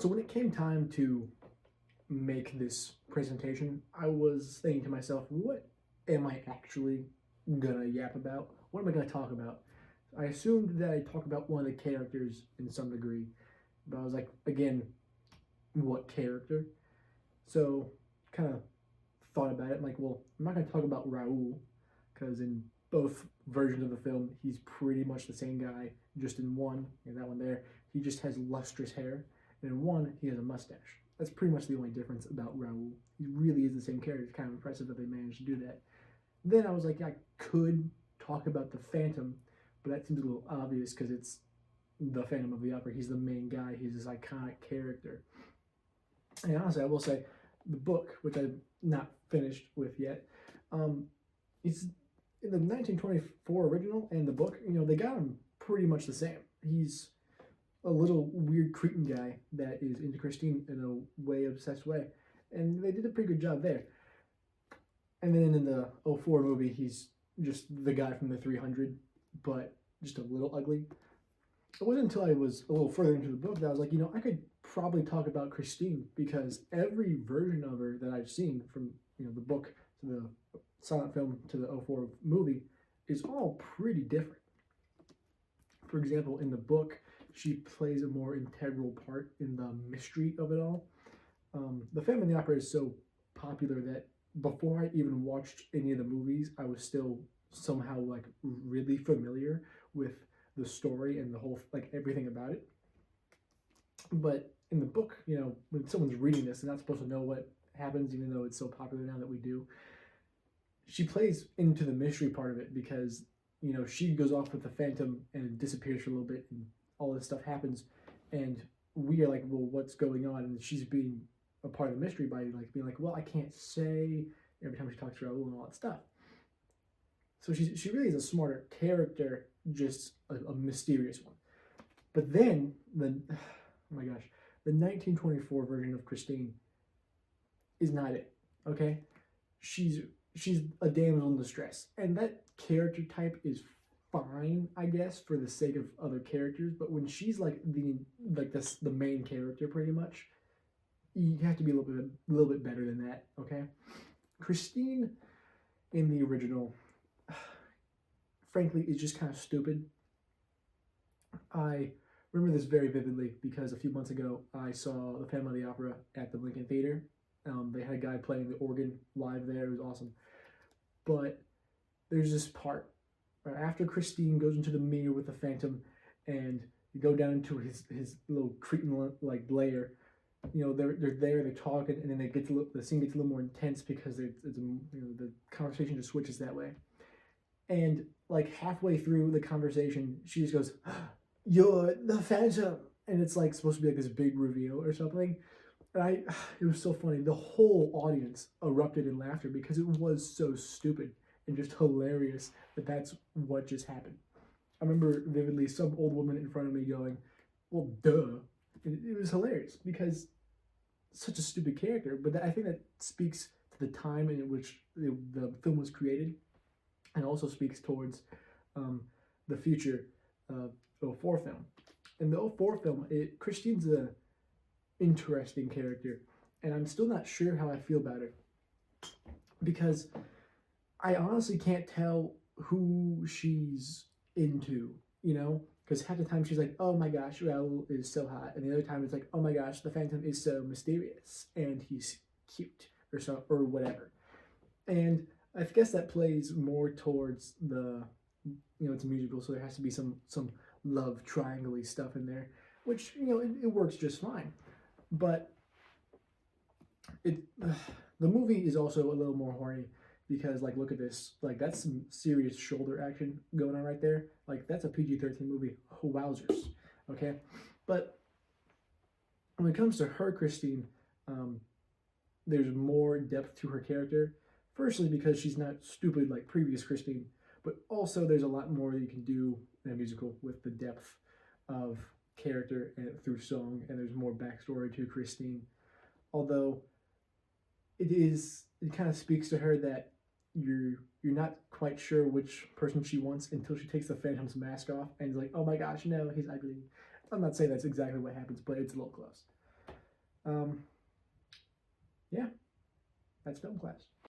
So when it came time to make this presentation, I was thinking to myself, what am I actually gonna yap about? What am I gonna talk about? I assumed that I'd talk about one of the characters in some degree, but I was like, again, what character? So kind of thought about it. I'm like, well, I'm not gonna talk about Raul because in both versions of the film, he's pretty much the same guy. Just in one, and that one there, he just has lustrous hair, and in one, he has a mustache. That's pretty much the only difference about Raul. He really is the same character. It's kind of impressive that they managed to do that. Then I was like, I could talk about the Phantom, but that seems a little obvious because it's the Phantom of the Opera. He's the main guy. He's this iconic character. And honestly, I will say, the book, which I've not finished with yet, it's in the 1924 original and the book. They got him pretty much the same. He's a little weird cretin guy that is into Christine in a way obsessed way, and they did a pretty good job there. And then in the '04 movie, he's just the guy from the 300, but just a little ugly. It wasn't until I was a little further into the book that I was like, I could probably talk about Christine because every version of her that I've seen from the book to the silent film to the '04 movie is all pretty different. For example, in the book, she plays a more integral part in the mystery of it all. The Phantom of the Opera is so popular that before I even watched any of the movies, I was still somehow like really familiar with the story and the whole everything about it. But in the book, when someone's reading this, they're not supposed to know what happens, even though it's so popular now that we do. She plays into the mystery part of it because she goes off with the Phantom and disappears for a little bit, and all this stuff happens, and we are like, well, what's going on? And she's being a part of the mystery by being like, well, I can't say every time she talks to Raul and all that stuff. So she really is a smarter character, just a mysterious one. But then oh my gosh, the 1924 version of Christine is not it. Okay, she's a damsel in distress, and that character type is fine, I guess, for the sake of other characters. But when she's the main character, pretty much, you have to be a little bit better than that. Okay, Christine in the original, frankly, is just kind of stupid. I remember this very vividly because a few months ago I saw the Phantom of the Opera at the Lincoln Theater. They had a guy playing the organ live there. It was awesome. But there's this part after Christine goes into the mirror with the Phantom, and you go down into his little cretin lair. They're there, they're talking, and then the scene gets a little more intense because the conversation just switches that way. And halfway through the conversation, she just goes, "You're the Phantom," and it's supposed to be this big reveal or something. And it was so funny. The whole audience erupted in laughter because it was so stupid and just hilarious that that's what just happened. I remember vividly some old woman in front of me going, "Well, duh." And it was hilarious because such a stupid character. But I think that speaks to the time in which the film was created, and also speaks towards the future of the '04 film. In the '04 film, Christine's a interesting character, and I'm still not sure how I feel about her because I honestly can't tell who she's into, because half the time she's like, "Oh my gosh, Raul is so hot," and the other time it's like, "Oh my gosh, the Phantom is so mysterious and he's cute," or whatever. And I guess that plays more towards it's a musical, so there has to be some love triangle-y stuff in there, which it works just fine. But the movie is also a little more horny because look at this, that's some serious shoulder action going on right there. That's a PG-13 movie. Wowzers. Okay, but when it comes to her Christine, there's more depth to her character. Firstly, because she's not stupid like previous Christine, but also there's a lot more that you can do in a musical with the depth of character and through song, and there's more backstory to Christine. Although it kind of speaks to her that you're not quite sure which person she wants until she takes the Phantom's mask off and is like, "Oh my gosh, no, he's ugly." I'm not saying that's exactly what happens, but it's a little close. Yeah, that's film class.